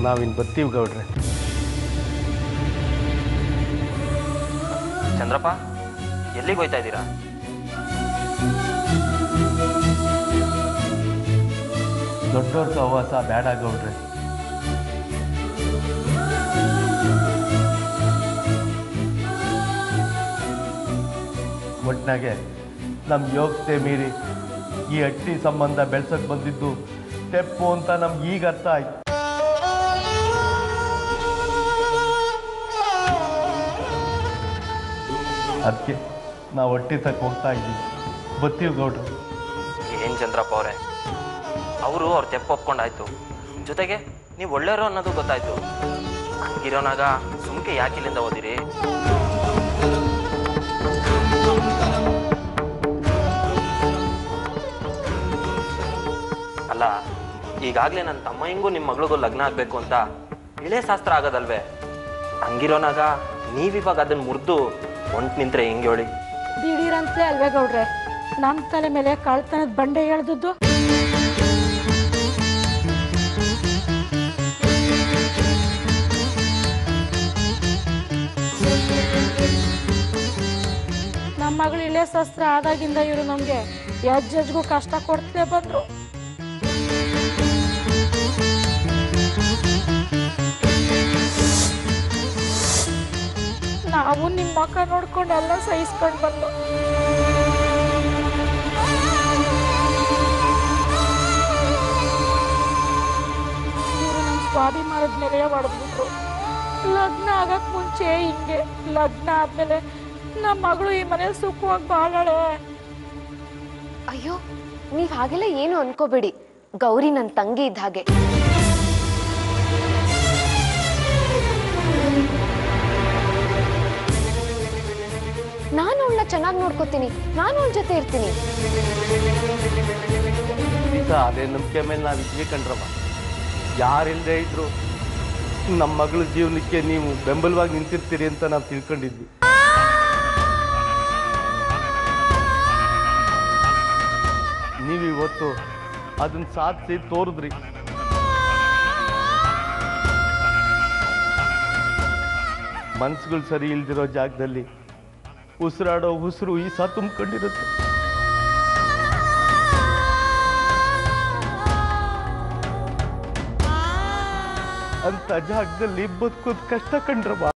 ನಾವಿನ್ನು ಬರ್ತೀವಿ ಗೌಡ್ರೆ. ಚಂದ್ರಪ್ಪ, ಎಲ್ಲಿಗೆ ಹೋಯ್ತಾ ಇದ್ದೀರಾ? ದೊಡ್ಡವ್ರ ಸಹವಾಸ ಬೇಡ ಗೌಡ್ರೆ. ಒಟ್ನಾಗೆ ನಮ್ಮ ಯೋಗ್ಯತೆ ಮೀರಿ ಈ ಹಟ್ಟಿ ಸಂಬಂಧ ಬೆಳ್ಸಕ್ಕೆ ಬಂದಿದ್ದು ತೆಪ್ಪು ಅಂತ ನಮ್ಗೆ ಈಗ ಅರ್ಥ ಆಯ್ತು. ಅದಕ್ಕೆ ನಾವು ಹೊಟ್ಟಿ ತಕ್ಕ ಹೋಗ್ತಾ ಇದ್ದೀವಿ. ಬರ್ತೀವಿ ಗೌಡ್ರೆ. ಏನು ಚಂದ್ರಪ್ಪ ಅವರೇ, ಅವರು ಅವ್ರ ತೆಪ್ಪ ಒಪ್ಕೊಂಡಾಯ್ತು, ಜೊತೆಗೆ ನೀವು ಒಳ್ಳೆಯವರು ಅನ್ನೋದು ಗೊತ್ತಾಯ್ತು. ಹಂಗಿರೋನಾಗ ಸುಮ್ಕೆ ಯಾಕೆ ಇಲ್ಲಿಂದ ಓದಿರಿ? ಅಲ್ಲ, ಈಗಾಗಲೇ ನನ್ನ ತಮ್ಮಯ್ಯಂಗೂ ನಿಮ್ಮ ಮಗಳಿಗೂ ಲಗ್ನ ಆಗಬೇಕು ಅಂತ ಇಳೆ ಶಾಸ್ತ್ರ ಆಗೋದಲ್ವೇ? ಹಂಗಿರೋನಾಗ ನೀವಿವಾಗ ಅದನ್ನು ಮುರಿದು ಹೊಂಟು ನಿಂತ್ರೆ ಹೆಂಗೆ ಹೇಳಿ? ದಿಢೀರಂತಲೇ ಅಲ್ವೇ ಗೌಡ್ರೆ ನಮ್ಮ ತಲೆ ಮೇಲೆ ಕಳ್ತನದ ಬಂಡೆ ಎಳ್ದದ್ದು? ನಮ್ಮ ಮಗಳು ಇಳೆ ಶಾಸ್ತ್ರ ಆದಾಗಿಂದ ಇವರು ನಮಗೆ ಹೆಜ್ಜೆಜ್ಗೂ ಕಷ್ಟ ಕೊಡ್ತಲೇ ಬಂದ್ರು. ನಾವು ನಿಮ್ಮ ಮಕ್ಕ ನೋಡ್ಕೊಂಡು ಎಲ್ಲ ಸಹಿಸ್ಕೊಂಡು ಬಂದು ಇವರು ನಮ್ಮ ಸ್ವಾಭಿಮಾನದ ಮೇಲೆ ಹೊಡೆದ್ಬಿಟ್ರು. ಲಗ್ನ ಆಗಕ್ ಮುಂಚೆ ಹಿಂಗೆ, ಲಗ್ನ ಆದ್ಮೇಲೆ ನಮ್ಮ ಮಗಳು ಈ ಮನೇಲಿ ಸುಖವಾಗಿ ಬಾಳಾಳೆ. ಅಯ್ಯೋ, ನೀವ್ ಹಾಗೆಲ್ಲ ಏನು ಅನ್ಕೋಬೇಡಿ. ಗೌರಿ ನನ್ನ ತಂಗಿ ಇದ್ದ ಹಾಗೆ. ನಾನು ಅವಳನ್ನ ಚೆನ್ನಾಗಿ ನೋಡ್ಕೋತೀನಿ, ನಾನು ಅವಳ ಜೊತೆ ಇರ್ತೀನಿ. ಅದೇ ನಂಬಿಕೆ ಮೇಲೆ ನಾವು ಇದ್ವಿ ಕಣ್ರಮ್ಮ. ಯಾರಿಲ್ಲದೆ ಇದ್ರು ನಮ್ಮ ಮಗಳ ಜೀವನಕ್ಕೆ ನೀವು ಬೆಂಬಲವಾಗಿ ನಿಂತಿರ್ತೀರಿ ಅಂತ ನಾವು ತಿಳ್ಕೊಂಡಿದ್ವಿ. ನೀವು ಇವತ್ತು ಅದನ್ನ ಸಾಧಿಸಿ ತೋರಿದ್ರಿ. ಮನ್ಸುಗಳು ಸರಿ ಇಲ್ದಿರೋ ಜಾಗದಲ್ಲಿ ಉಸಿರಾಡೋ ಉಸಿರು ಈ ಸಹ ತುಂಬಿಕೊಂಡಿರುತ್ತೆ. ಅಂತ ಜಾಗದಲ್ಲಿ ಬದುಕೋದು ಕಷ್ಟ ಕಂಡ್ರಮ್ಮ.